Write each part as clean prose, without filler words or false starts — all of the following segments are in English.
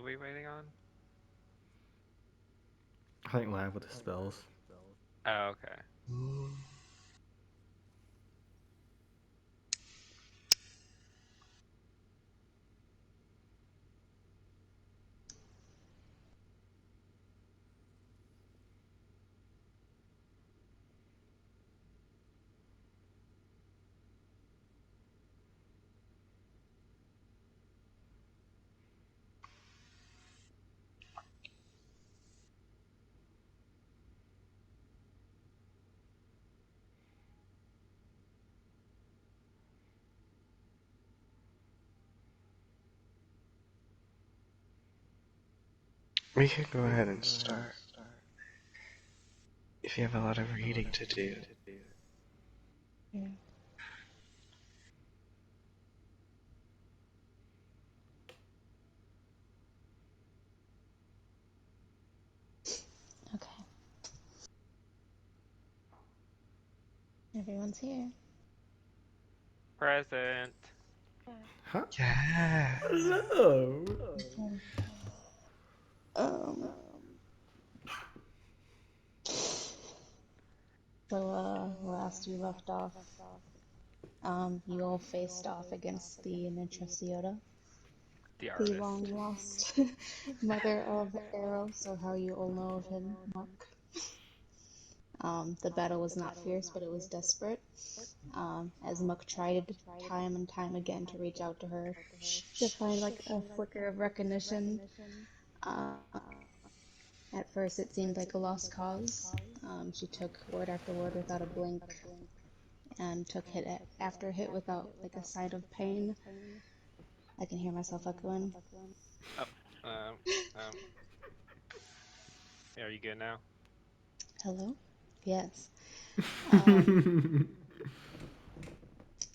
we waiting on? I think live with the spells. Oh, okay. We can go ahead and start. If you have a lot of reading to do. Yeah. Okay. Everyone's here. Present. Huh? Yeah. Hello. Okay. Um. So, last we left off, you all faced off against the Nitrociota, The the artist. long-lost mother of Eros, or how you all know of him, Muck. The battle was not fierce, but it was desperate. As Muck tried time and time again to reach out to her, to find like a flicker of recognition. Uh, at first, it seemed like a lost cause. She took word after word without a blink, and took hit after hit without like a sign of pain. I can hear myself echoing. Oh, um, um. Are you good now? Hello? Yes.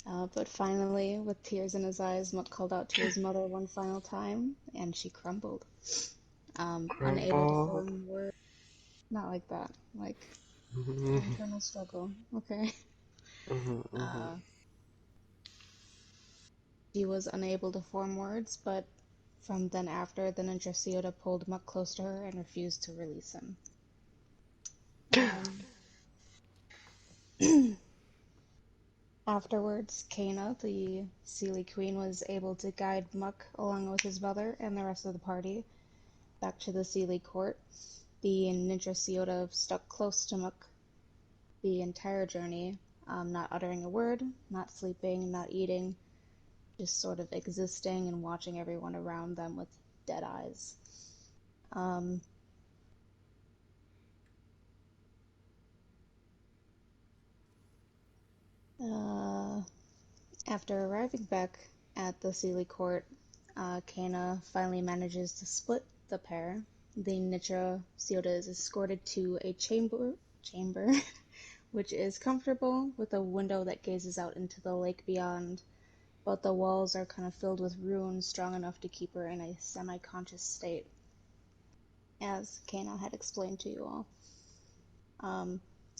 Um, but finally, with tears in his eyes, Mutt called out to his mother one final time, and she crumbled. Unable to Crumbled. form words. Not like that. Like, internal struggle. Okay. Uh, she was unable to form words, but from then after, the Ninja pulled Muck close to her and refused to release him. Afterwards, Kana, the Seelie Queen, was able to guide Muck along with his mother and the rest of the party back to the Seelie court. The Ninja stuck close to Muck the entire journey, not uttering a word, not sleeping, not eating, just sort of existing and watching everyone around them with dead eyes. Um, After arriving back at the Seelie court, Kana finally manages to split the pair. The Nitra Siota is escorted to a chamber which is comfortable with a window that gazes out into the lake beyond, but the walls are kind of filled with runes strong enough to keep her in a semi-conscious state, as Kana had explained to you all.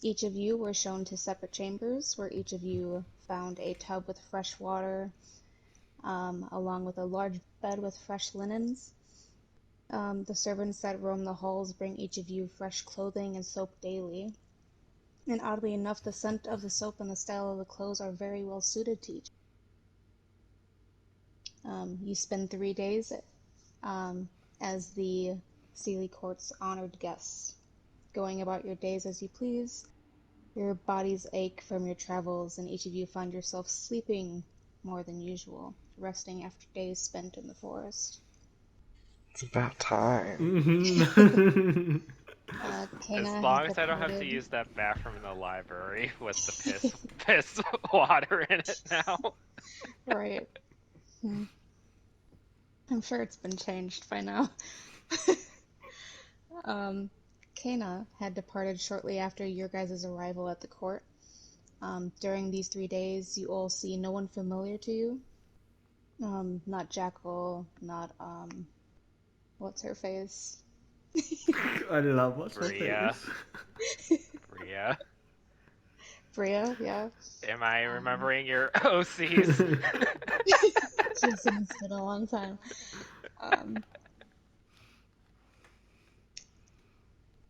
Each of you were shown to separate chambers, where each of you found a tub with fresh water, along with a large bed with fresh linens. The servants that roam the halls bring each of you fresh clothing and soap daily. And oddly enough, the scent of the soap and the style of the clothes are very well suited to each. You spend 3 days as the Seelie Court's honored guests, going about your days as you please. Your bodies ache from your travels, and each of you find yourself sleeping more than usual, resting after days spent in the forest. It's about time. As Kana had long as I don't have to departed. use that bathroom in the library with the piss water in it now. Right. I'm sure it's been changed by now. Kana had departed shortly after your guys' arrival at the court. During these 3 days, you all see no one familiar to you. Not Jackal, not, what's her face? I love what's her Bria. face. Bria. Bria, yeah. Am I remembering your OCs? It's been a long time.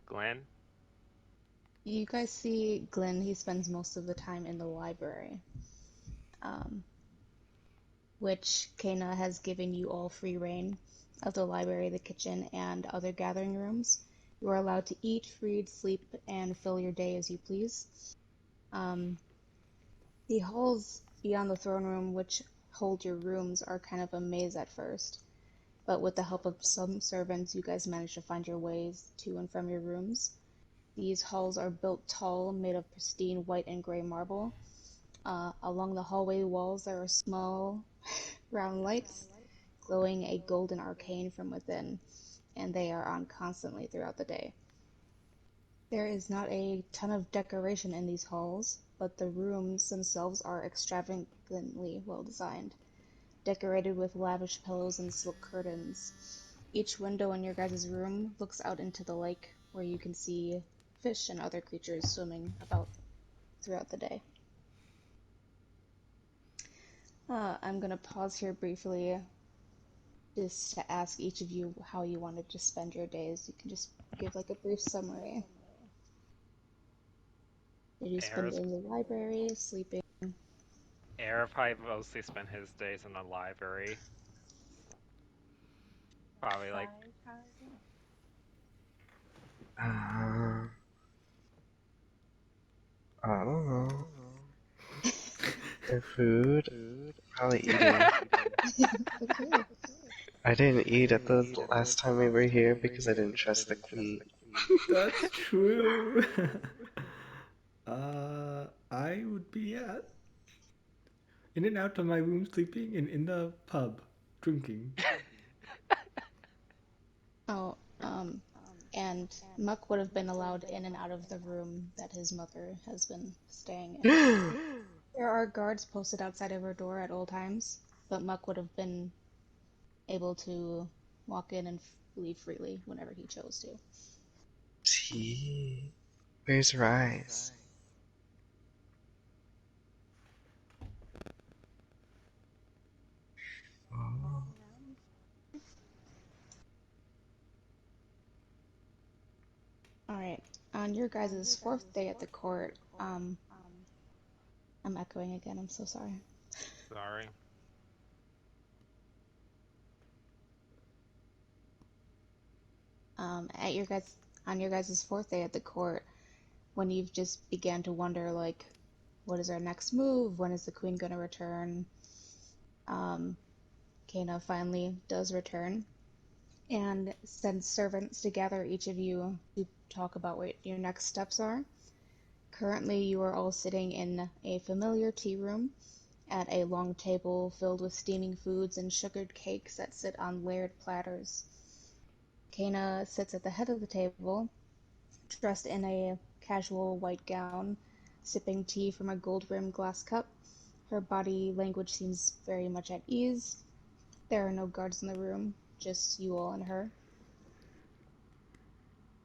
Glenn? You guys see Glenn, he spends most of the time in the library, which Kana has given you all free reign of the library, the kitchen, and other gathering rooms. You are allowed to eat, read, sleep, and fill your day as you please. The halls beyond the throne room, which hold your rooms, are kind of a maze at first, but with the help of some servants, you guys manage to find your ways to and from your rooms. These halls are built tall, made of pristine white and gray marble. Along the hallway walls there are small, round lights, glowing a golden arcane from within, and they are on constantly throughout the day. There is not a ton of decoration in these halls, but the rooms themselves are extravagantly well designed, decorated with lavish pillows and silk curtains. Each window in your guys' room looks out into the lake, where you can see fish and other creatures swimming about throughout the day. I'm going to pause here briefly just to ask each of you how you wanted to spend your days. You can just give like a brief summary. Did you spend it in the library, sleeping? Air probably mostly spent his days in the library. Probably like I don't know. Their food? Probably eating. Okay. I didn't eat at the last time we were here because I didn't trust the queen. That's true. I would be in and out of my room sleeping and in the pub drinking. Oh, and Muck would have been allowed in and out of the room that his mother has been staying in. There are guards posted outside of her door at all times, but Muck would have been able to walk in and leave freely whenever he chose to. Tea. Where's Rice? Oh. Alright, on your guys' fourth day at the court, I'm echoing again, I'm so sorry. sorry. On your guys' fourth day at the court, when you've just began to wonder, like, what is our next move? When is the queen going to return? Kana finally does return and sends servants to gather each of you to talk about what your next steps are. Currently, you are all sitting in a familiar tea room at a long table filled with steaming foods and sugared cakes that sit on layered platters. Kana sits at the head of the table, dressed in a casual white gown, sipping tea from a gold-rimmed glass cup. Her body language seems very much at ease. There are no guards in the room, just you all and her.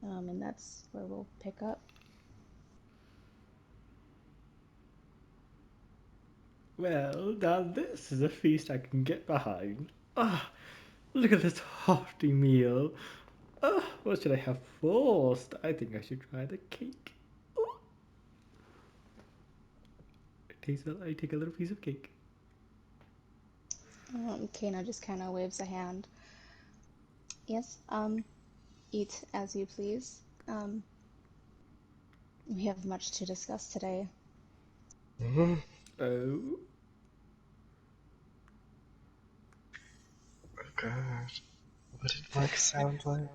And that's where we'll pick up. Well, now this is a feast I can get behind. Ah, look at this hearty meal. Ah, what should I have first? I think I should try the cake. Oh. I take a little piece of cake. Kana just kind of waves a hand. Yes, eat as you please. We have much to discuss today. Mm-hmm. Oh. Oh god. What did Mike sound like?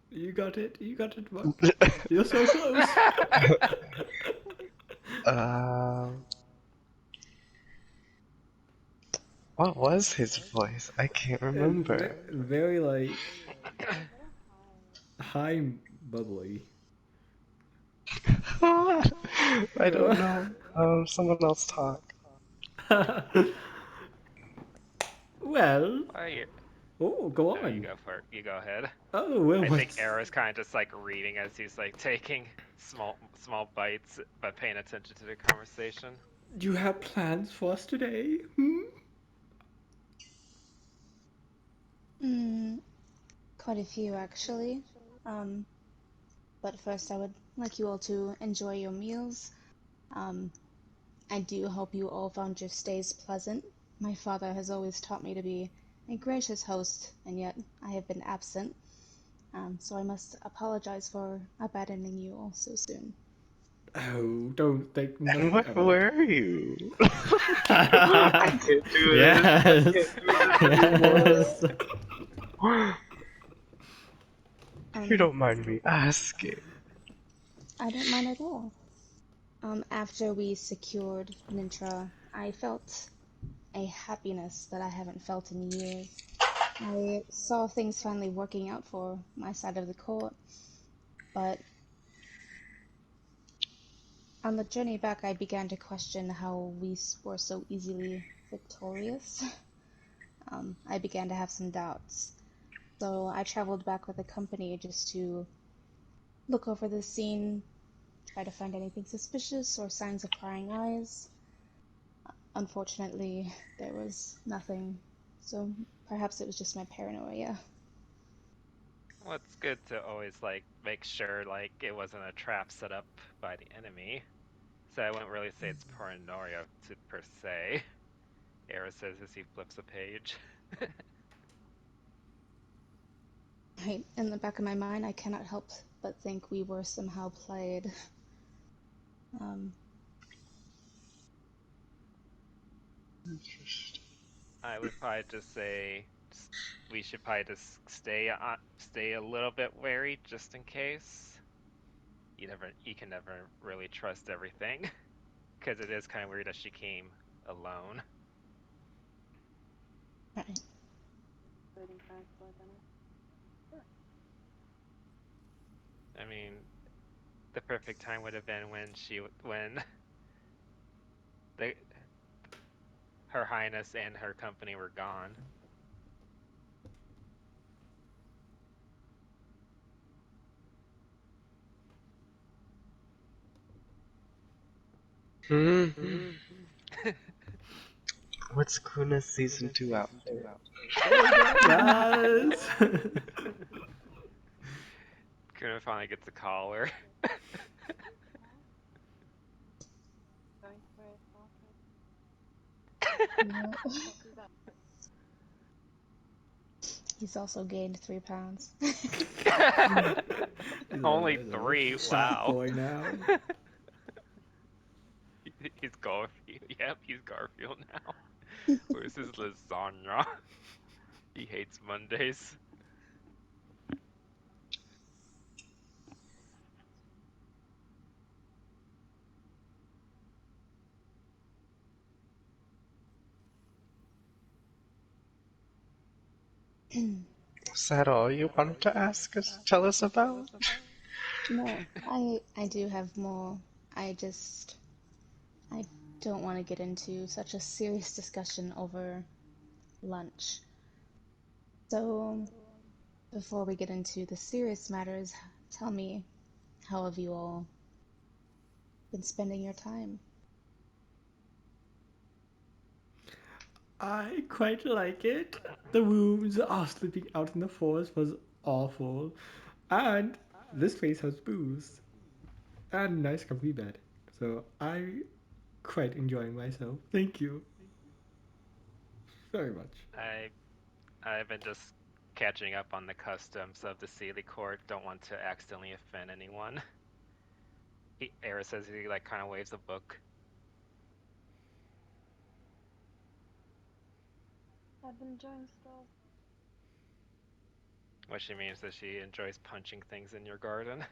You got it, Buck. You're so close. What was his voice? I can't remember. Very like high bubbly. I don't know. Someone else talk. Well, Oh, yeah. oh, go No, you on. go for it. You go ahead. Oh, well, I think what's... Arrow's kind of just like reading as he's like taking small bites, but paying attention to the conversation. Do you have plans for us today? Quite a few, actually. Um, but first, I would like you all to enjoy your meals. Um, I do hope you all found your stays pleasant. My father has always taught me to be a gracious host, and yet I have been absent. So I must apologize for abandoning you all so soon. Oh, don't think And nothing where of it. were you? I can't do this. I Yes. can't do this anymore. Yes. If you Um, don't mind me asking. I don't mind at all. After we secured Nintra, I felt a happiness that I haven't felt in years. I saw things finally working out for my side of the court, but on the journey back, I began to question how we were so easily victorious. I began to have some doubts. So I traveled back with the company just to look over the scene, try to find anything suspicious or signs of prying eyes. Unfortunately, there was nothing, so perhaps it was just my paranoia. Well, it's good to always like make sure like it wasn't a trap set up by the enemy. So I wouldn't really say it's paranoia per se. Era says as he flips a page. Right in the back of my mind, I cannot help but think we were somehow played. Um, I would probably just say we should probably just stay a little bit wary just in case. You can never really trust everything because it is kind of weird that she came alone. right. I mean, the perfect time would have been when the Her Highness and her company were gone. What's Kuna season 2 outfit? Yes. Kuna finally gets a collar. No. He's also gained 3 pounds. Only He's a 3. fat Wow. boy now. He's Garfield. Yep, he's Garfield now. Where's his lasagna? He hates Mondays. Was that all you wanted to ask us? Tell us about? No, I do have more. I don't want to get into such a serious discussion over lunch. So, before we get into the serious matters, tell me, how have you all been spending your time? I quite like it. The rooms are sleeping out in the forest was awful. And this place has booze and nice comfy bed. So I quite enjoying myself. Thank you very much. I I've been just catching up on the customs of the Sealy Court. Don't want to accidentally offend anyone. Era says he like kind of waves a book. I've been enjoying stuff. What she means is she enjoys punching things in your garden.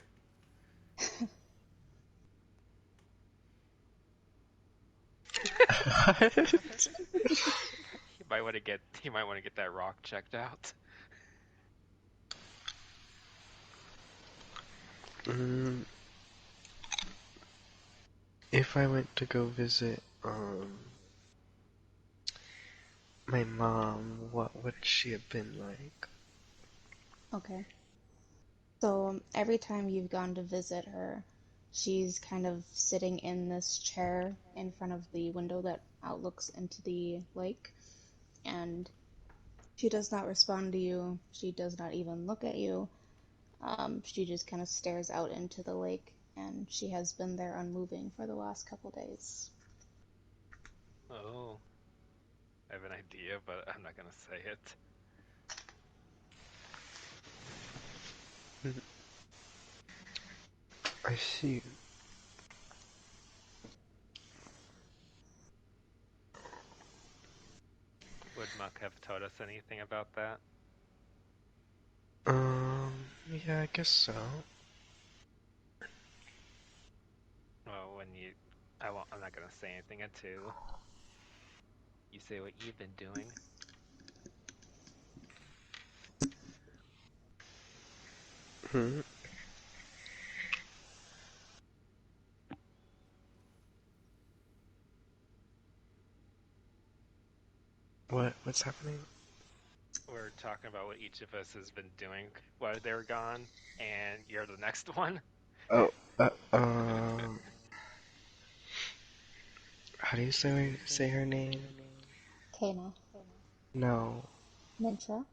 He might want to get that rock checked out. Mm, if I went to go visit my mom, what would she have been like? Okay. So, every time you've gone to visit her, She's kind of sitting in this chair in front of the window that outlooks into the lake, and she does not respond to you. She does not even look at you. She just kind of stares out into the lake, and she has been there unmoving for the last couple days. Oh, I have an idea, but I'm not gonna say it. I see. Would Muck have told us anything about that? Yeah, I guess so. Well, when you, I won't. I'm not gonna say anything until you say what you've been doing. Hmm? What's happening? We're talking about what each of us has been doing while they were gone, and you're the next one. Oh, how do you say her name? Kana. No, Mintra.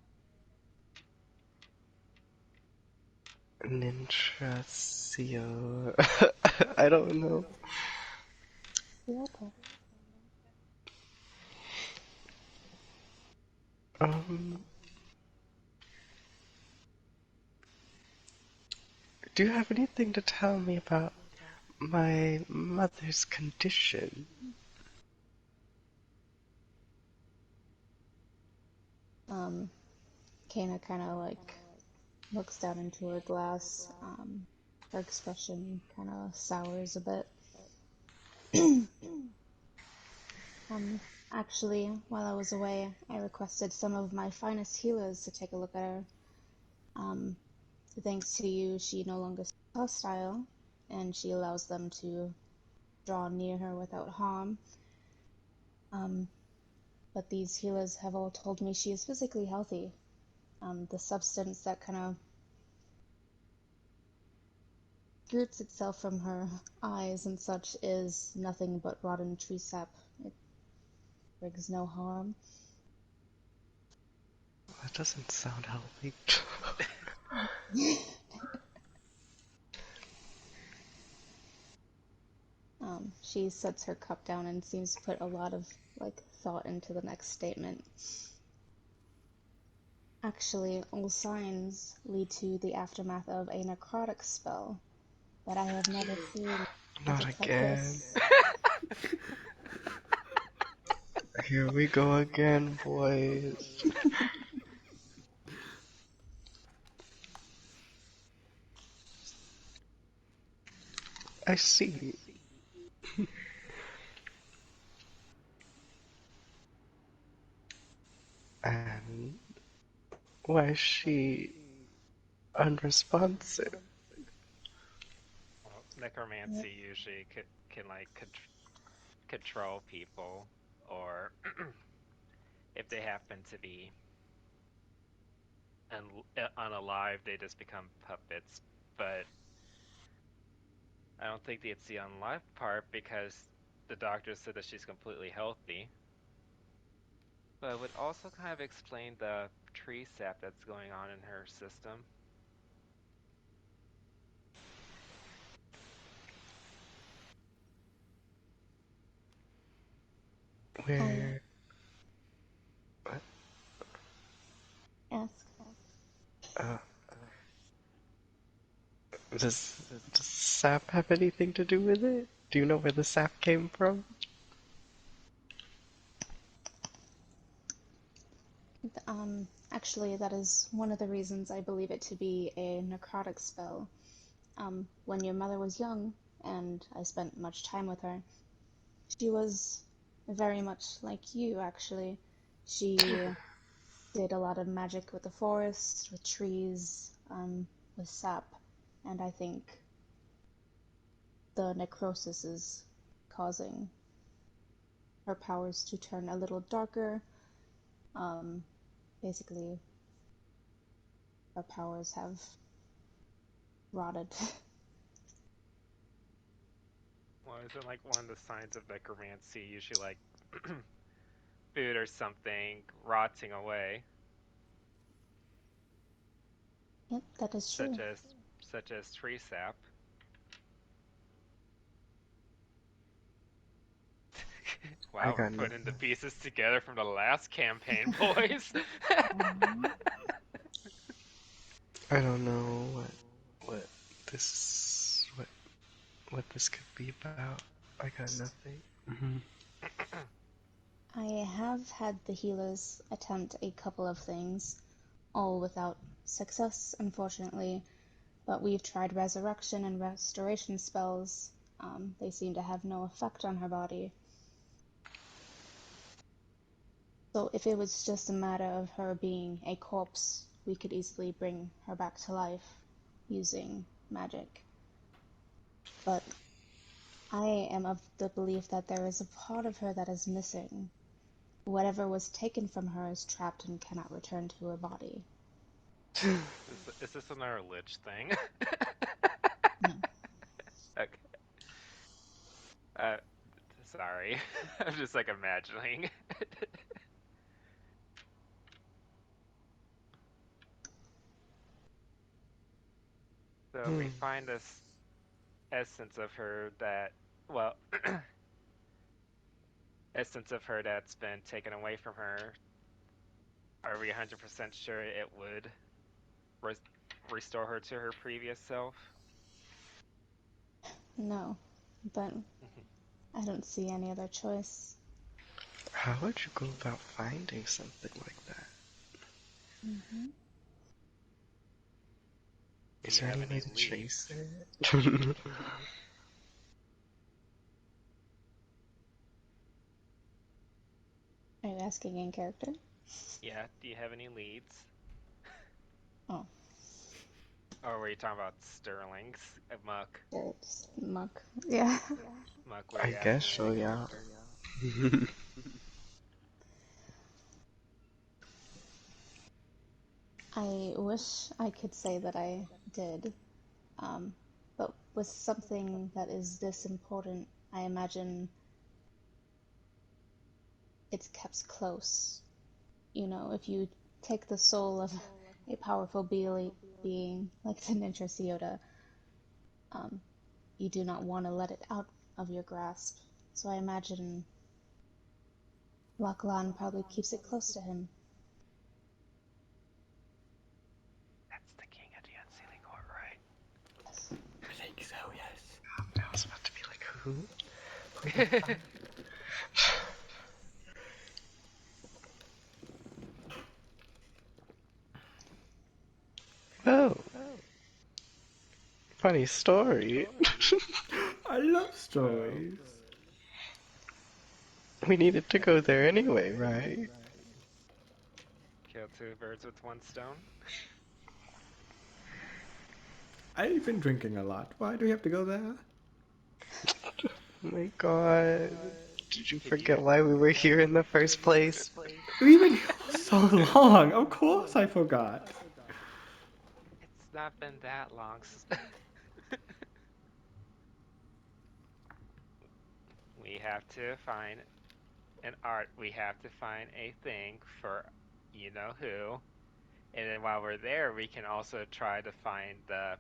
Nintracio. I don't know. You're okay. Um, do you have anything to tell me about my mother's condition? Kana kind of like looks down into her glass. Her expression kind of sours a bit. Um, Actually, while I was away, I requested some of my finest healers to take a look at her. Um, Thanks to you, she no longer seems hostile, and she allows them to draw near her without harm. Um, but these healers have all told me she is physically healthy. The substance that kind of roots itself from her eyes and such is nothing but rotten tree sap. It brings no harm. That doesn't sound healthy. She sets her cup down and seems to put a lot of thought into the next statement. Actually, all signs lead to the aftermath of a necrotic spell, but I have never seen Not magic like again. this. Here we go again, boys. I see. And why is she unresponsive? Well, necromancy usually can like control people, or if they happen to be unalive, they just become puppets. But I don't think it's the unalive part because the doctor said that she's completely healthy. But it would also kind of explain the tree sap that's going on in her system. I Where ask, uh, does sap have anything to do with it? Do you know where the sap came from? actually, that is one of the reasons I believe it to be a necrotic spell. When your mother was young, and I spent much time with her, she was very much like you, actually. She did a lot of magic with the forest, with trees, with sap, and I think the necrosis is causing her powers to turn a little darker. Um, Basically, her powers have rotted. isn't like one of the signs of necromancy usually like food or something rotting away, Yep, that is such true. as such as tree sap? I Wow, we're got putting the nothing. pieces together from the last campaign, boys. I don't know what this what this could be about. I got nothing. I have had the healers attempt a couple of things, all without success, unfortunately, but we've tried resurrection and restoration spells. They seem to have no effect on her body. So if it was just a matter of her being a corpse, we could easily bring her back to life using magic. But I am of the belief that there is a part of her that is missing. Whatever was taken from her is trapped and cannot return to her body. Is this another lich thing? No. Okay. Uh, sorry. I'm just like imagining. So if we find this essence of her that, well, essence of her that's been taken away from her, are we 100% sure it would res restore her to her previous self? No. But I don't see any other choice. How would you go about finding something like that? Mm-hmm. Do Is you there have any way any to leads? trace it? Are you asking in character? Yeah, do you have any leads? Oh, Or were you talking about Sterling's? Muck. it's muck. Yeah. Muck, were I you guess asking in so, yeah. character? I wish I could say that I did. But with something that is this important, I imagine it's kept close. You know, if you take the soul of a powerful being like the Ninja Ciota, um, you do not want to let it out of your grasp. So I imagine Lachlan probably keeps it close to him. That's the king of the unsealing court, right? Yes. I think so, yes. I was about to be like, who? Oh, funny story. I love stories. We needed to go there anyway, right? Kill two birds with one stone. I've been drinking a lot. Why do we have to go there? Oh my god. Did you Did you? forget why we were here in the first place? We've been here for so long. Of course I forgot. It's not been that long. We have to find an art. We have to find a thing for you know who. And then while we're there, we can also try to find the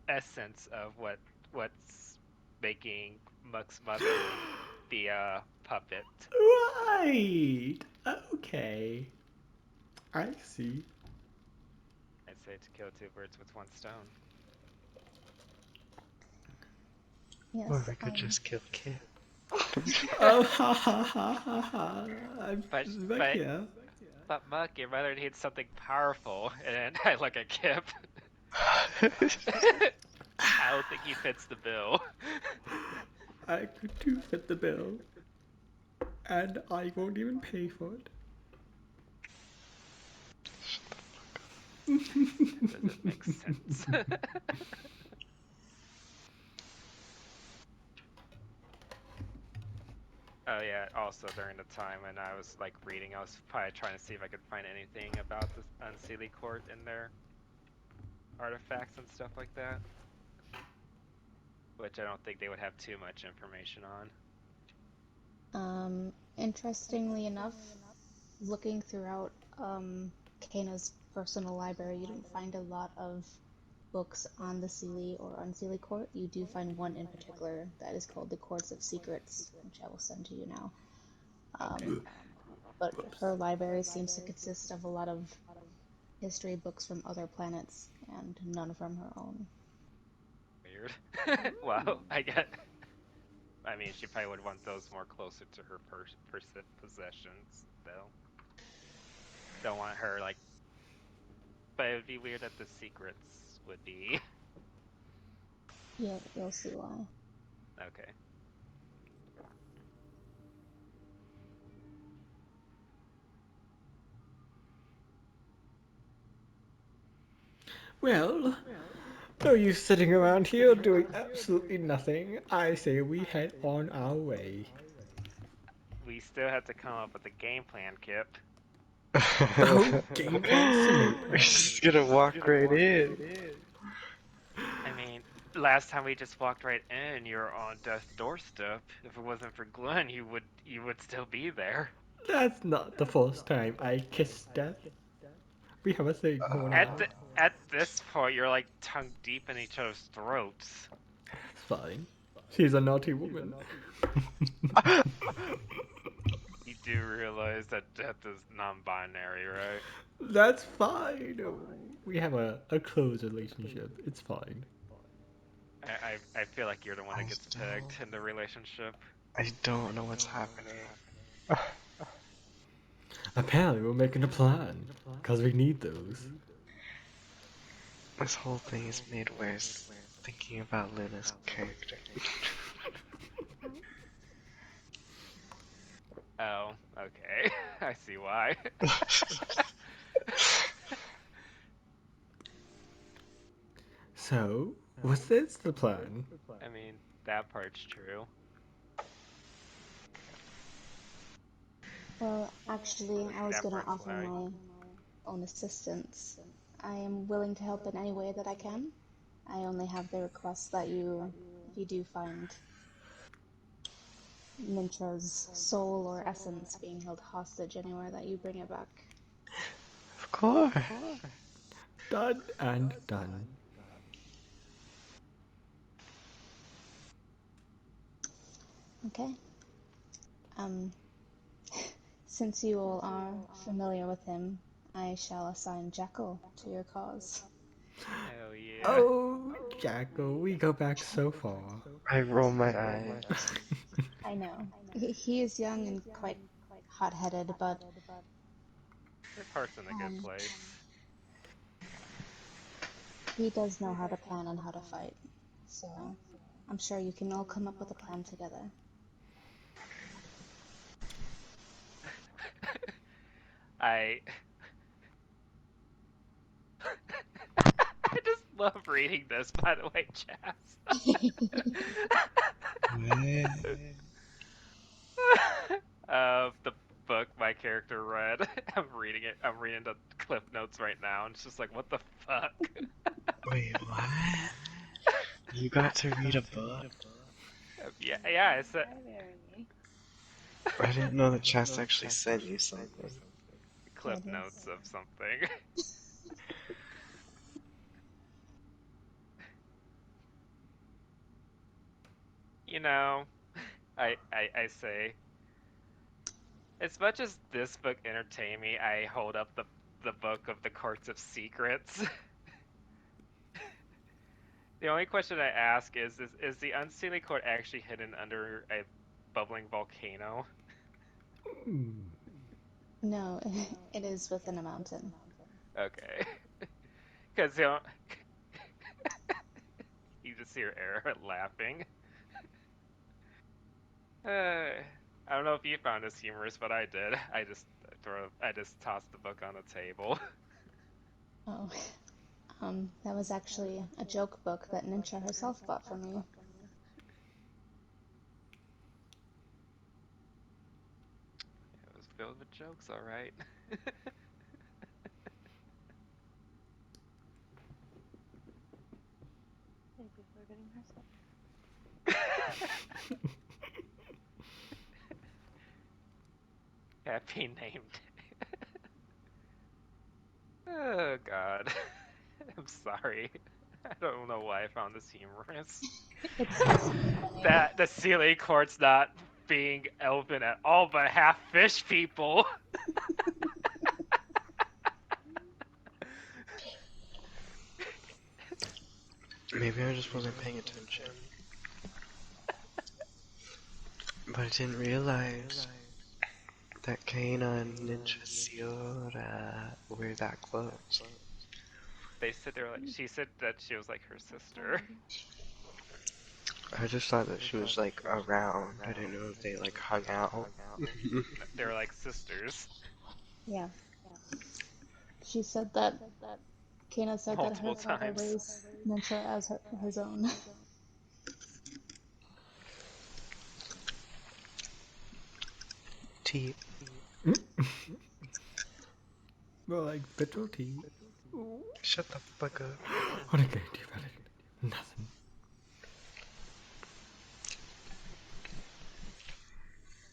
essence of what's making Mux Mucky be a puppet. Right. Okay. I see. I'd say to kill two birds with one stone. Or Yes, we could just kill Kit. Oh, ha ha ha ha ha. I'm But back but here. but Muck, your mother needs something powerful, and I look at Kip. I don't think he fits the bill. I could too fit the bill. And I won't even pay for it. That doesn't make sense. Oh yeah, also during the time when I was like reading, I was probably trying to see if I could find anything about the Unseelie Court in their artifacts and stuff like that. which I don't think they would have too much information on. Interestingly enough, looking throughout Kana's personal library, you don't find a lot of books on the Seelie or Unseelie Court. You do find one in particular that is called the Courts of Secrets, which I will send to you now. Okay. But her library seems to consist of a lot of history books from other planets and none from her own. Weird. Well, I mean, she probably would want those more closer to her possessions, though. Don't want her like, but it would be weird that the secrets would be. You'll see why. Okay. Well, no use sitting around here doing absolutely nothing. I say we head on our way. We still have to come up with a game plan, Kip. Oh, game plan We're simulator. just gonna walk right in. I mean, last time we just walked right in, you're on death's doorstep. If it wasn't for Glenn, you would still be there. That's not the first time I kissed death. We have a thing going At on. the at this point, you're like tongue deep in each other's throats. It's fine. She's a naughty woman. You do realize that death is non-binary, right? That's fine. We have a close relationship. It's fine. I feel like you're the one I that gets pegged in the relationship. don't know what's happening. Apparently, we're making a plan. Because we need those. This whole thing is made worse thinking about Luna's character. Oh, okay. I see why. So, what's this the plan? I mean, that part's true. Well, actually, I was That going to part's offer why. my own assistance. I am willing to help in any way that I can. I only have the request that if you do find Mintra's soul or essence being held hostage anywhere, that you bring it back. Of course. Done and done. Okay. Um, since you all are familiar with him, I shall assign Jekyll to your cause. Hell yeah. Oh, Jacko, we go back so far. I roll my eyes. I know. He is young and quite hot-headed, but Your heart's in a good um, place. he does know how to plan and how to fight. So I'm sure you can all come up with a plan together. I I just love reading this, by the way, Chaz. The book my character read. I'm reading it. I'm reading the clip notes right now, and it's just like, what the fuck? Wait, what? You got to read a book? Yeah. It's a Library. I didn't know that Chess actually sent you something. clip notes of something. You know, I say, as much as this book entertained me, I hold up the book of the Courts of Secrets. The only question I ask is the Unseelie Court actually hidden under a bubbling volcano? No, it is within a mountain. Okay. Because you just hear Era laughing. I don't know if you found this humorous, but I did. I just tossed the book on the table. Oh, that was actually a joke book that Ninja herself bought for me. It was filled with jokes, all right. Thank you for getting her stuff. Happy named. Oh God. I'm sorry. I don't know why I found this humorous. It's funny. That the Sealy Court's not being elven at all, but half fish people. Maybe I just wasn't paying attention. But I didn't realize that Kana and Ninja Siora were that close. They said they were like. She said that she was like her sister. I just thought that she was like around. I didn't know if they like hung out. They were like sisters Yeah. She said that Kana said that her multiple father times. raised Nintra as his own. Tea. Well, like petrol tea. Shut the fuck up. What are you gonna do about it? Nothing.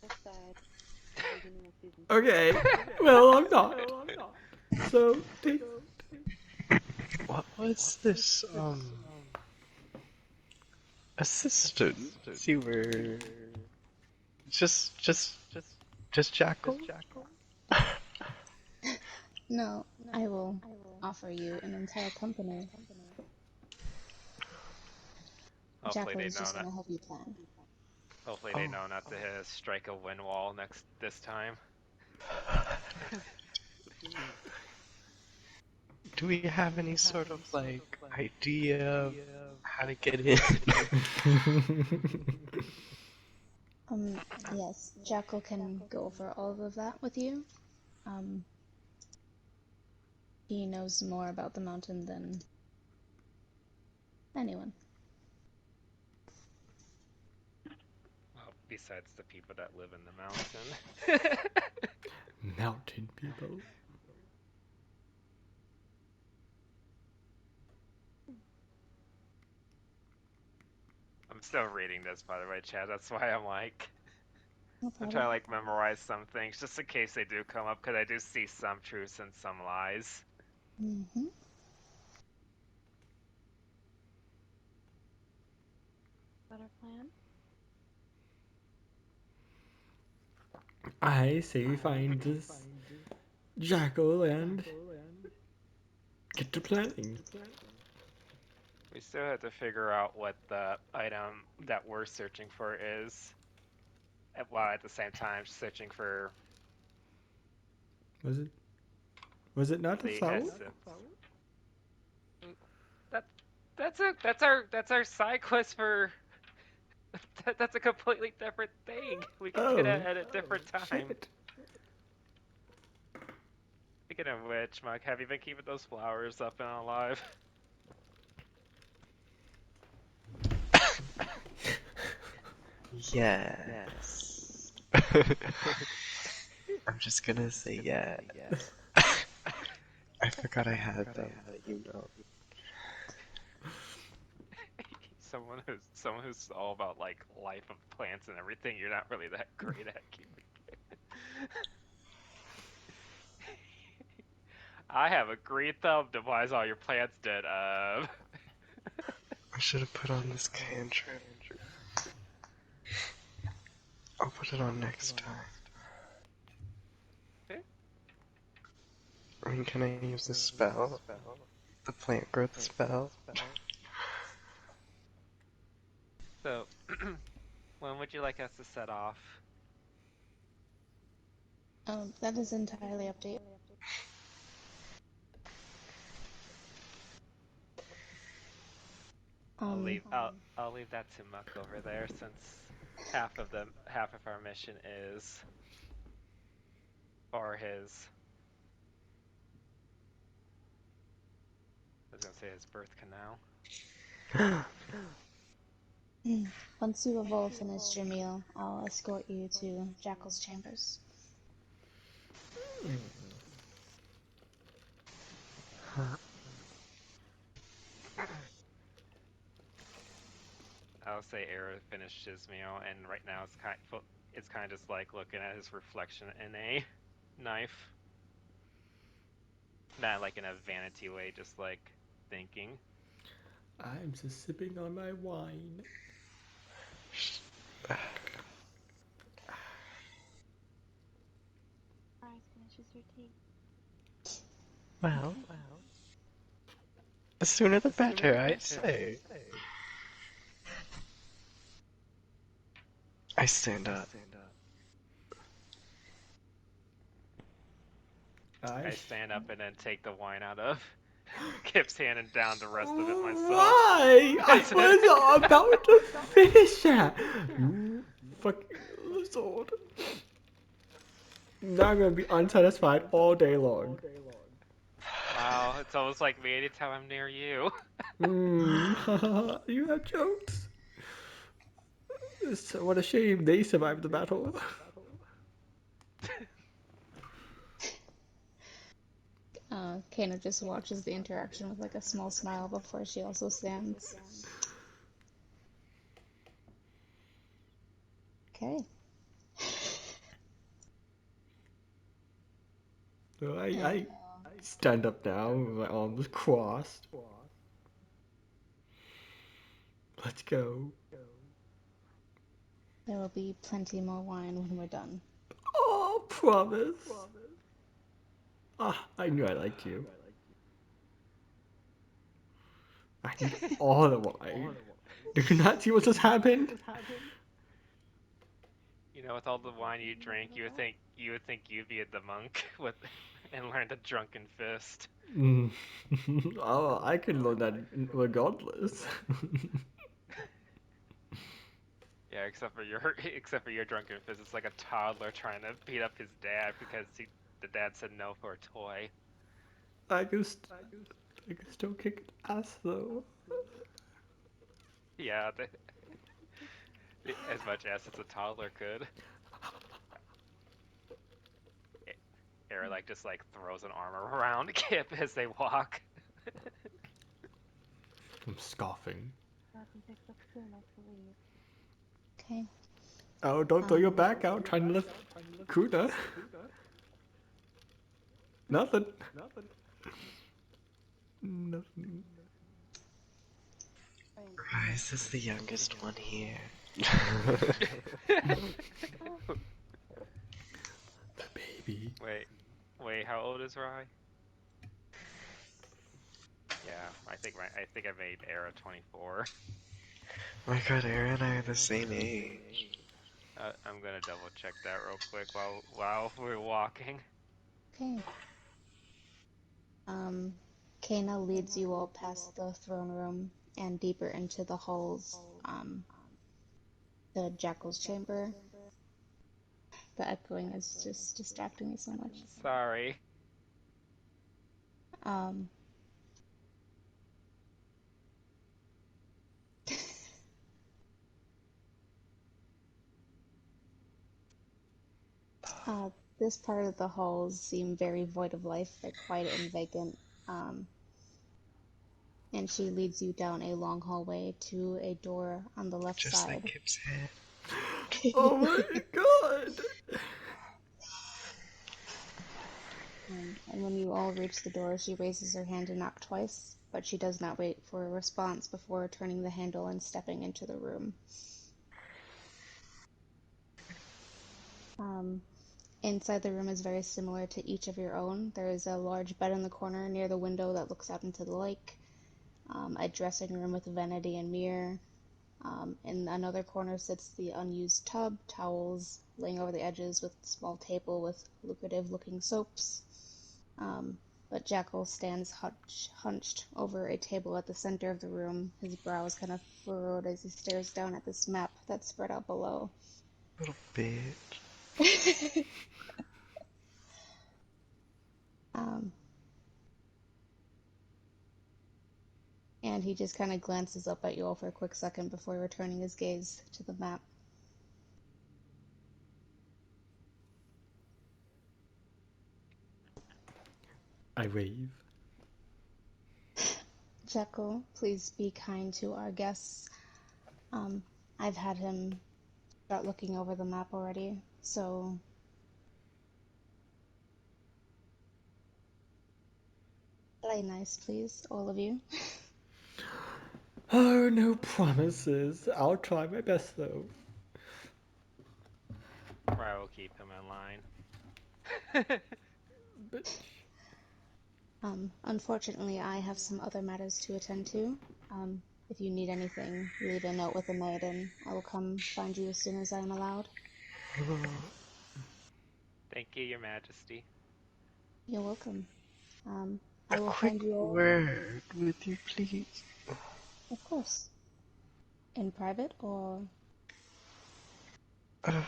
Next side. Beginning of season. Okay. Well, I'm not. So take. What was this, assistance? You were just Jackal? No, I will offer you an entire company. Hopefully Jackal they is know just not. gonna help you plan. Hopefully they Oh. know not to strike a wind wall this time. Do we have any sort of like idea of how to get in? Yes, Jackal can go over all of that with you. Um, he knows more about the mountain than anyone. Well, besides the people that live in the mountain. Mountain people. I'm still reading this, by the way, Chad. That's why I'm like, No I'm trying problem. to like memorize some things just in case they do come up, because I do see some truths and some lies. Mm-hmm. Better plan? I say we find this jackal and get to planning. We still have to figure out what the item that we're searching for is, while at the same time searching for Was it? Was it not a the soul? essence. That that's our side quest for. That's a completely different thing. We could do Oh, that at a different time. shit. Speaking of which, Mike, have you been keeping those flowers up and alive? Yes. I'm just gonna say yes. I forgot I had them, but you know. Someone who's all about like life of plants and everything. You're not really that great at keeping. I have a green thumb. Why is all your plants dead? I should have put on this cantrip. I'll put it on next time. I mean, can I use this spell? The plant growth spell? So, when would you like us to set off? That is entirely up to you. I'll leave that to Muck over there, since half of our mission is for his. I was gonna say his birth canal. Once you have all finished your meal, I'll escort you to Jackal's chambers. I'll say Era finished his meal, and right now it's kind of just like looking at his reflection in a knife, not like in a vanity way, just like thinking. I'm just sipping on my wine. Rise finishes her tea. Well, the sooner the better, I say. I stand up. I. I stand up and then take the wine out of Kip's hand and down the rest of it myself. Why? I was about to finish that. You fucking lizard. Now I'm gonna be unsatisfied all day long. Wow, it's almost like me anytime I'm near you. You have jokes. So what a shame they survived the battle. Kana just watches the interaction with like a small smile before she also stands. Okay. So And I stand up now with my arms crossed. Let's go. there will be plenty more wine when we're done. Oh, promise. Ah, I knew I liked you. I need all the wine. Do you not see what just happened? You know, with all the wine you drink, you would think you'd be the monk with and learn the drunken fist. Mm. Oh, I can learn that regardless. Yeah, except for your drunken fist, it's like a toddler trying to beat up his dad because the dad said no for a toy. I can, st- I can still kick ass though. Yeah, as much ass as a toddler could. Era like just like throws an arm around Kip as they walk. I'm scoffing. Robin picks up Kuna to leave. Okay. Oh, don't throw your back out trying to lift Kuda. Nothing. Nothing. Friends Rise is the youngest one here. The baby. Wait, how old is Rai? Yeah, I think I made Era 24. My god, Aaron and I are the same age. I'm gonna double check that real quick while we're walking. Okay. Kana leads you all past the throne room and deeper into the halls. The Jackal's chamber. The echoing is just distracting me so much. Sorry. Um, uh, this part of the halls seem very void of life. They're quiet and vacant. Um, and she leads you down a long hallway to a door on the left Just like side. Kip's head. Oh my god! And when you all reach the door, she raises her hand to knock twice, but she does not wait for a response before turning the handle and stepping into the room. Inside the room is very similar to each of your own. There is a large bed in the corner near the window that looks out into the lake, a dressing room with a vanity and mirror. In another corner sits the unused tub, towels laying over the edges with a small table with lucrative looking soaps. But Jackal stands hunched over a table at the center of the room, his brows kind of furrowed as he stares down at this map that's spread out below. Little bitch. Um, and he just kind of glances up at you all for a quick second before returning his gaze to the map. I wave. Jekyll, please be kind to our guests. I've had him start looking over the map already, so play nice, please, all of you. Oh, no promises. I'll try my best, though. I will keep him in line. But Unfortunately, I have some other matters to attend to. If you need anything, leave a note with the maid, and I will come find you as soon as I am allowed. Thank you, Your Majesty. You're welcome. A I will quick find you all, word with you, please. of course, in private or. Uh,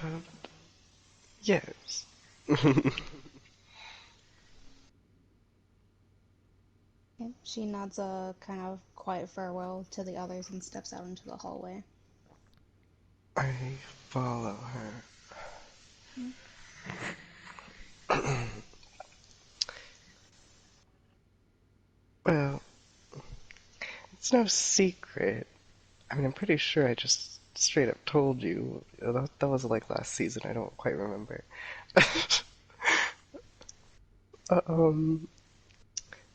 yes. Okay. She nods a kind of quiet farewell to the others and steps out into the hallway. I follow her. Well, it's no secret. I mean, I'm pretty sure I just straight up told you. That was like last season. I don't quite remember. um,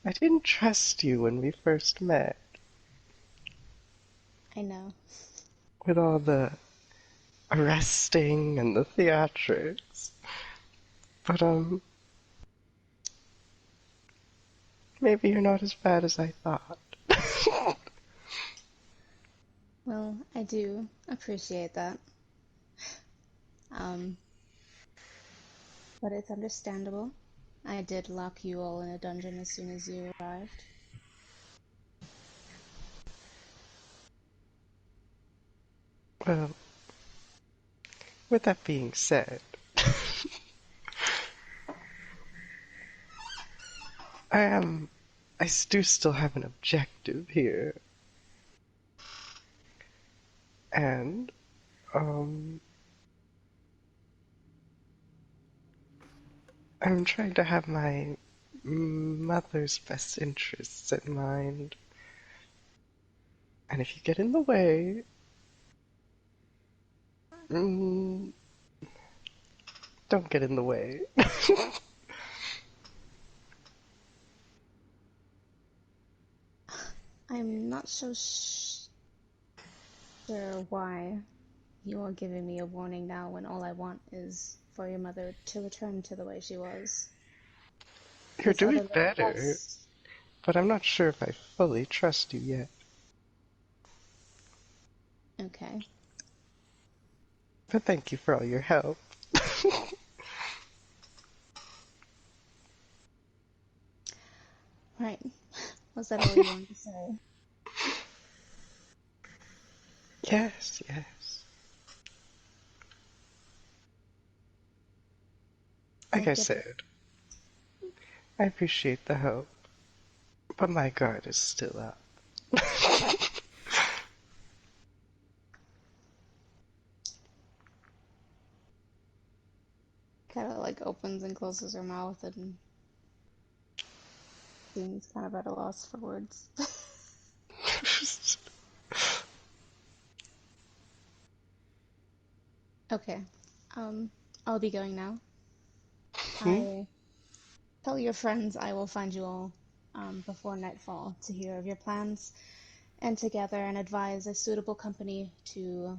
I didn't trust you when we first met. I know. With all the arresting and the theatrics. But, maybe you're not as bad as I thought. Well, I do appreciate that. But it's understandable. I did lock you all in a dungeon as soon as you arrived. Well, with that being said, I do still have an objective here. And, I'm trying to have my mother's best interests in mind. And if you get in the way, mm, don't get in the way. I'm not so sure why you are giving me a warning now when all I want is for your mother to return to the way she was. You're These doing other little better, tests. but I'm not sure if I fully trust you yet. Okay. But thank you for all your help. Right. Was that all you wanted to say? Yes, yes. Like Well, I good luck. said, I appreciate the help, but my guard is still up. Kind of like opens and closes her mouth and seems kind of at a loss for words. Okay. Um, I'll be going now. Hmm? I tell your friends I will find you all before nightfall to hear of your plans and to gather and advise a suitable company to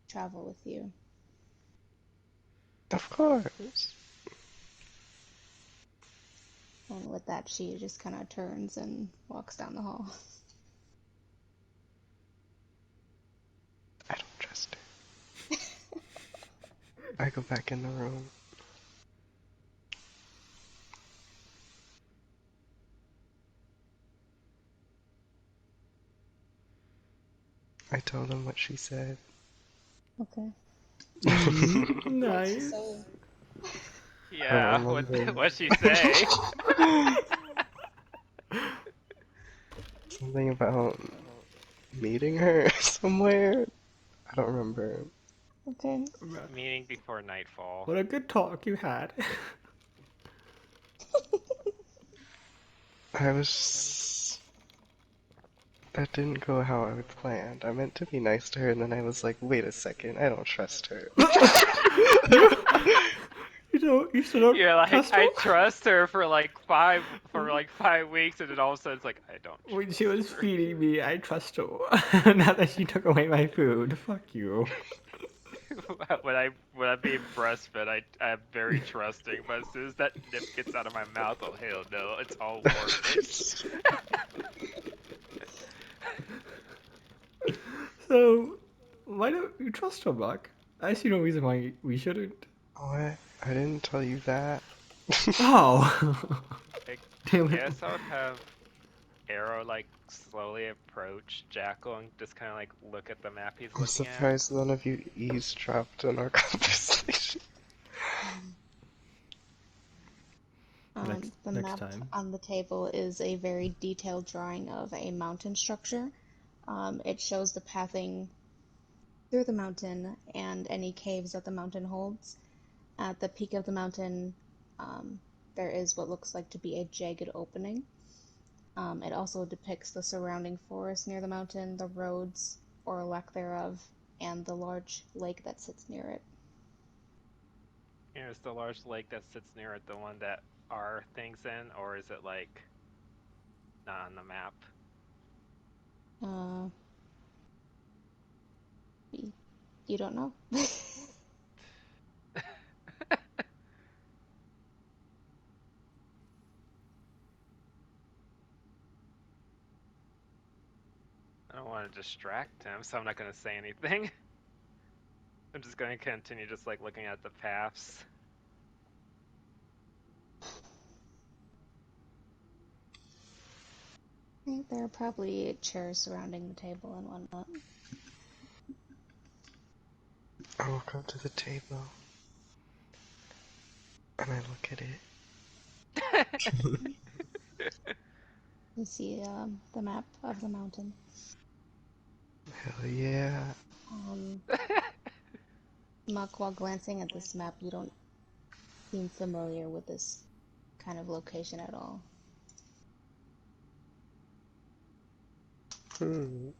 travel with you. Of course. And with that, she just kind of turns and walks down the hall. I don't trust her. I go back in the room. I tell them what she said. Okay. What'd she nice. say? I don't Yeah, remember. what'd she say? Something about meeting her somewhere. I don't remember. Okay. Meeting before nightfall. What a good talk you had. I was That didn't go how I planned. I meant to be nice to her, and then I was like, wait a second, I don't trust her. you, you still don't You're like, trust her? I trust her for like 5 weeks, and then all of a sudden it's like, I don't When she trust was her. feeding me, I trust her. Now that she took away my food, fuck you. when I'm being breastfed, I'm very trusting, but as soon as that nip gets out of my mouth, oh hell no, it's all warped. So, why don't you trust her, Buck? I see no reason why we shouldn't. What? I didn't tell you that. Oh! I Damn it. guess I would have Arrow like slowly approach Jackal and just kind of like look at the map he's I'm looking at. surprised none of you eavesdropped on our conversation. The Next map time. on the table is a very detailed drawing of a mountain structure. It shows the pathing through the mountain and any caves that the mountain holds. At the peak of the mountain, there is what looks like to be a jagged opening. It also depicts the surrounding forest near the mountain, the roads, or lack thereof, and the large lake that sits near it. Is the large lake that sits near it the one that are things in, or is it like not on the map? Uh, you don't know? I don't want to distract him, so I'm not going to say anything. I'm just going to continue just like looking at the paths. I think there are probably chairs surrounding the table and whatnot. I walk up to the table and I look at it. You see the map of the mountain. Hell yeah. Muck, while glancing at this map, you don't seem familiar with this kind of location at all. I'm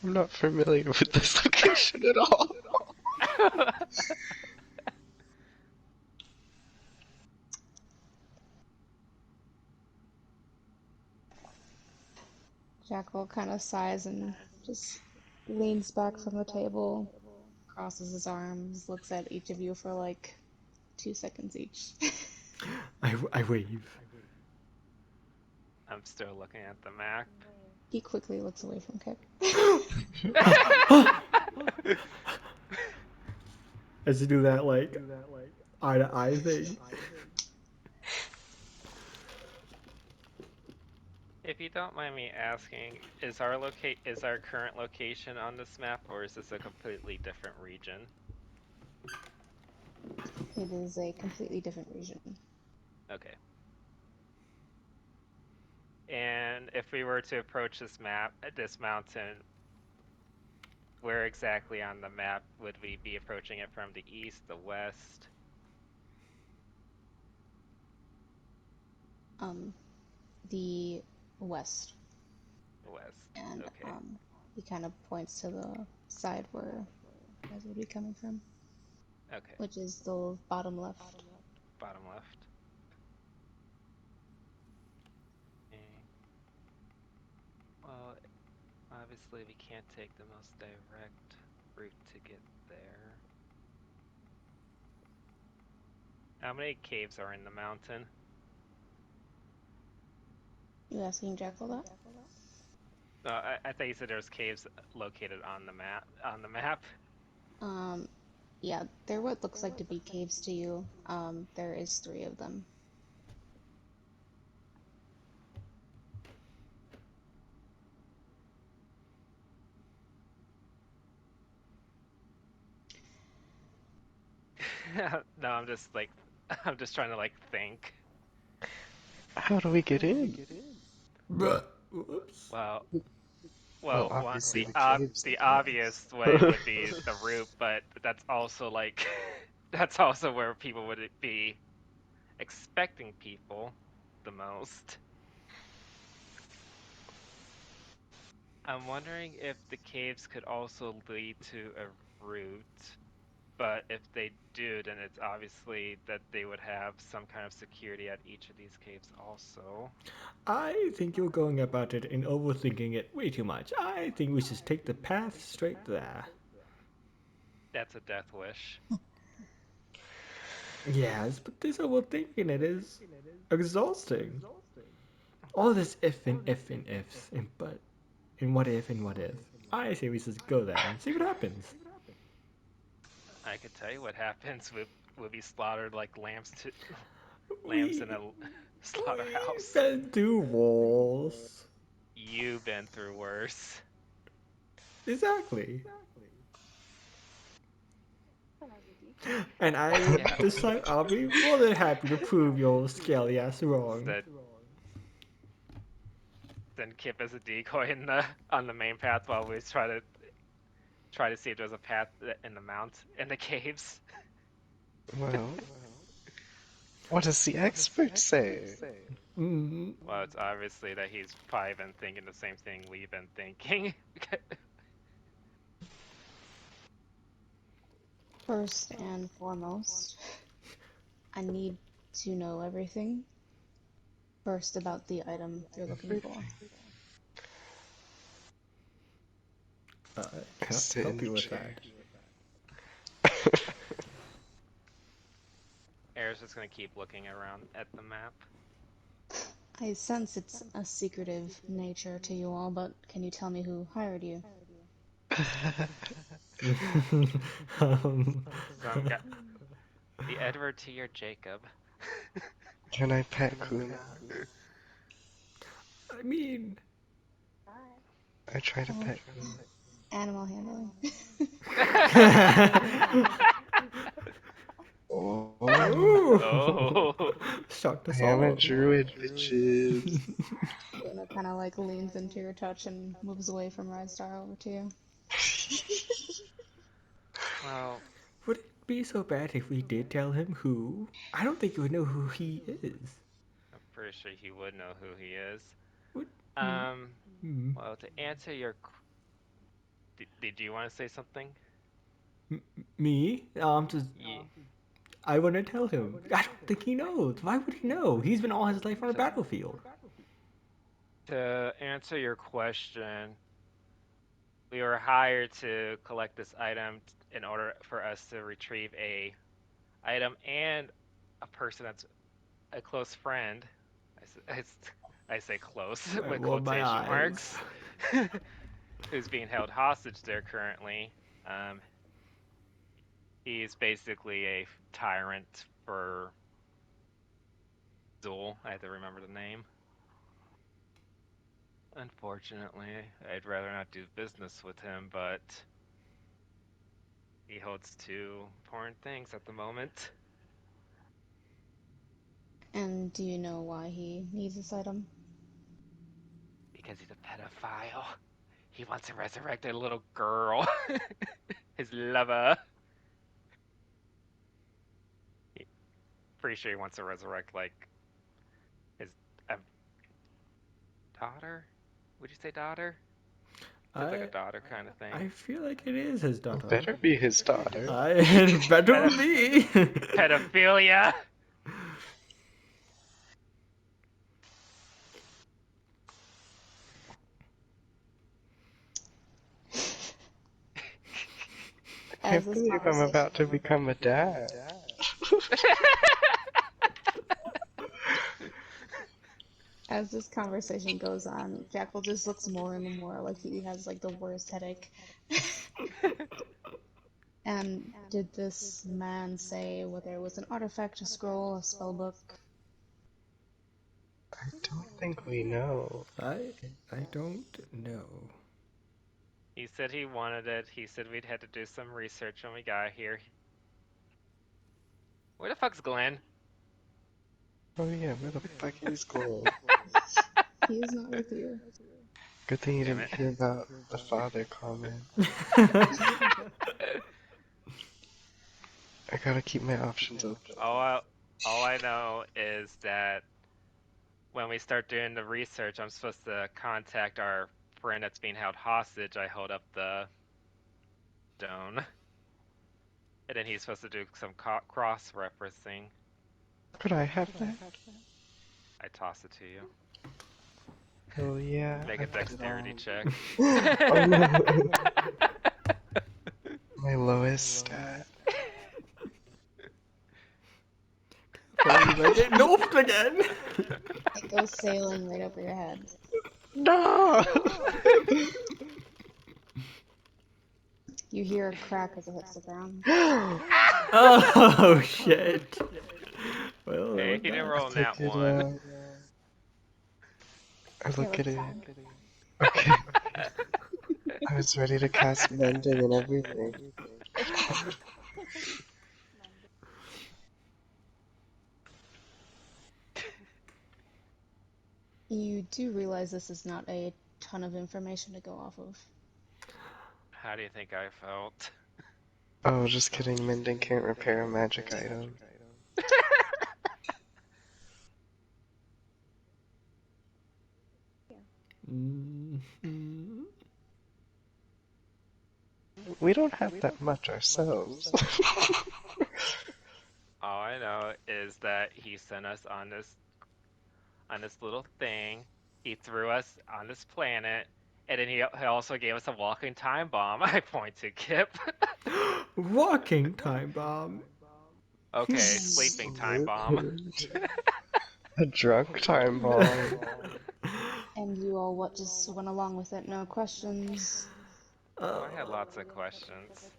not familiar with this location at all. Jackal kind of sighs and just leans back from the table, crosses his arms, looks at each of you for like 2 seconds each. I wave. I'm still looking at the map. He quickly looks away from Kip. As you do that, like, eye to eye thing. If you don't mind me asking, is our current location on this map, or is this a completely different region? It is a completely different region. Okay. And if we were to approach this mountain, where exactly on the map would we be approaching it from? The east, the west? The west. West. And Okay. he kind of points to the side where you guys would be coming from, Okay. which is the bottom left. Bottom left. Okay. Well, obviously we can't take the most direct route to get there. How many caves are in the mountain? You asking Jackal that? I thought you said there's caves located on the map. On the map. Yeah, they're what looks like to be caves to you. There is 3 of them. No, I'm just like, I'm just trying to like think. How do we get in? Whoops. Well, Well, one obviously the the caves the are obvious way would be the route, but that's also like, that's also where people would be expecting people the most. I'm wondering if the caves could also lead to a route, but if they do, then it's obviously that they would have some kind of security at each of these caves also. I think you're going about it and overthinking it way too much. I think we should take the path straight there. That's a death wish. Yes, but this overthinking it is exhausting. All this if and ifs and but and what if and what if. I say we just go there and see what happens. I could tell you what happens. We'll be slaughtered like lambs in We a we've slaughterhouse. been through wars. You've been through worse. Exactly. Already. And Yeah. this time I'll be more than happy to prove your scaly ass wrong. So then Kip as a decoy on the main path while we try to see if there's a path in the in the caves. Well, what does the expert say? Mm, Well, it's obviously that he's probably been thinking the same thing we've been thinking. First and foremost, I need to know everything. First, about the item you're looking for. Sit help in you the with chair. that. Air's just gonna keep looking around at the map. I sense it's a secretive nature to you all, but can you tell me who hired you? um, Some guy, the Edward to your Jacob. Can I pet Kuna? I mean, I try to Oh, pet Kuna. animal handling. Oh, ooh, Oh, shocked I us am a all. druid, bitches. Luna kind of like leans into your touch and moves away from Red Star over to you. well, Would it be so bad if we did tell him who? I don't think he would know who he is. I'm pretty sure he would know who he is. Would, Um, hmm, well, to answer your, did you want to say something? me? Just Yeah. I wouldn't tell him. I don't think he knows. Why would he know? He's been all his life on a So battlefield. to answer your question, we were hired to collect this item in order for us to retrieve a item and a person that's a close friend. I say close I with rolled my quotation eyes. marks. Who's being held hostage there currently. Um, he's basically a tyrant for Zool. I have to remember the name. Unfortunately, I'd rather not do business with him, but he holds two important things at the moment. And do you know why he needs this item? Because he's a pedophile. He wants to resurrect a little girl. His lover. Pretty sure he wants to resurrect, like, his um, daughter? Would you say daughter? Feels like a I daughter kind of thing. I feel like it is his daughter. Better be his daughter. It better be. Pedophilia! I As can't this believe I'm about to conversation become a dad. as this conversation goes on, Jackal just looks more and more like he has like the worst headache. And did this man say whether it was an artifact, a scroll, a spell book? I don't think we know. I don't know. He said he wanted it. He said we'd had to do some research when we got here. Where the fuck's Glenn? Oh yeah, where the fuck is Glenn? He is not with you. Good thing you Damn didn't it. hear about the father comment. I gotta keep my options open. All I know is that when we start doing the research, I'm supposed to contact our friend that's being held hostage, I hold up the stone. And then he's supposed to do some cross-referencing. Could I have that? I toss it to you. Oh yeah. Make I a put it dexterity on. check. Oh no. My lowest stat. Probably might get nerfed again. It goes sailing right over your head. No! You hear a crack as it hits the ground. Oh shit. Well, that Hey, was he didn't bad. roll Take that it, one. I Yeah, look at that's it. fine. Okay. I was ready to cast mending and everything. You do realize this is not a ton of information to go off of. How do you think I felt? Oh, just kidding. Mending can't repair a magic item. Mm-hmm. We don't have that much ourselves. All I know is that he sent us on this little thing. He threw us on this planet, and then he also gave us a walking time bomb. I point to Kip. Walking time bomb. Okay, sleeping time bomb. A drunk time bomb. And you all what just went along with it, no questions. Oh, I had lots of questions.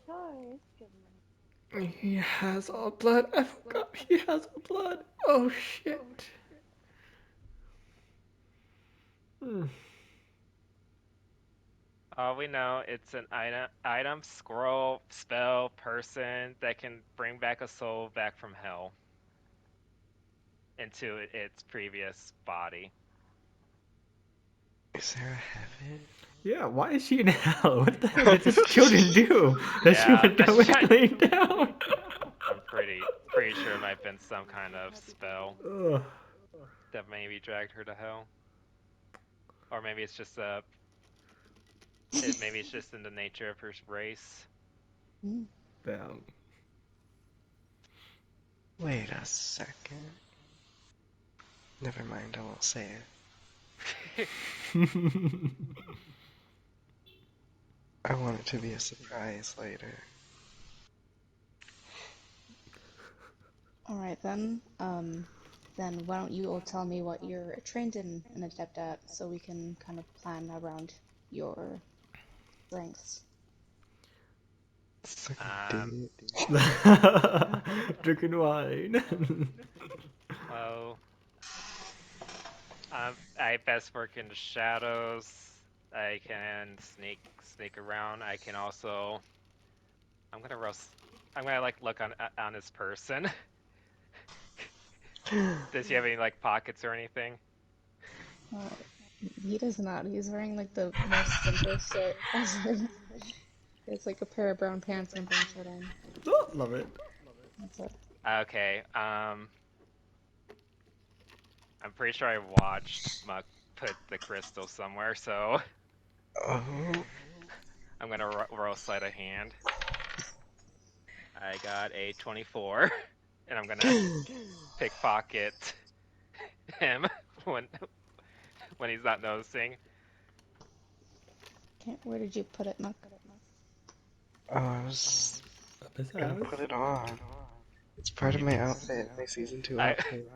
He has all blood. I forgot he has all blood. Oh shit. Hmm. All we know, it's an item, scroll, spell, person that can bring back a soul back from hell into its previous body. Is there a heaven? Yeah, why is she in hell? What the hell did his children do? That she Yeah, went directly down? I'm pretty sure it might have been some kind of spell Ugh. that maybe dragged her to hell, or maybe it's just maybe it's just in the nature of her race. Damn. Wait a second. Never mind, I won't say it. I want it to be a surprise later. Alright then. Then why don't you all tell me what you're trained in and adept at so we can kind of plan around your strengths. Suck a Um, dick. Drinking wine. well, I best work in the shadows. I can sneak around. I can also. I'm gonna roast. I'm gonna like look on his person. Does he have any like pockets or anything? Uh, he does not. He's wearing like the most simple shit ever. It's like a pair of brown pants and a brown shirt on. Oh, love it. That's it. Okay. I'm pretty sure I watched Muck put the crystal somewhere, so Oh, I'm gonna roll sleight of hand. I got a 24, and I'm gonna pickpocket him when when he's not noticing. Okay, where did you put it, Muck? I was Up his gonna ass. put it on. It's part of my outfit, my season 2 I outfit.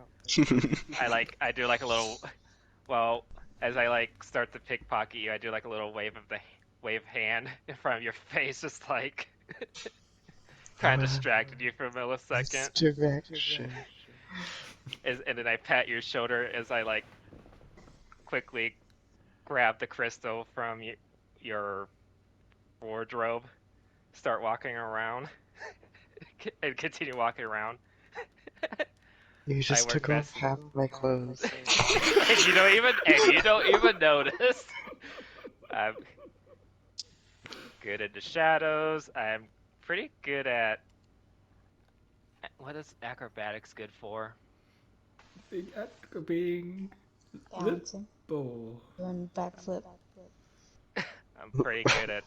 I do like a little. Well, as I like start to pickpocket you, I do like a little wave hand in front of your face, just like kind of distracted you for a millisecond. Misdirection. And then I pat your shoulder as I like quickly grab the crystal from your wardrobe, start walking around, and continue walking around. You I just work took off best, half my clothes. and you don't even notice. I'm good at the shadows. I'm pretty good at what is acrobatics good for? Being Balancing. Lippo. Doing backflip. I'm pretty good at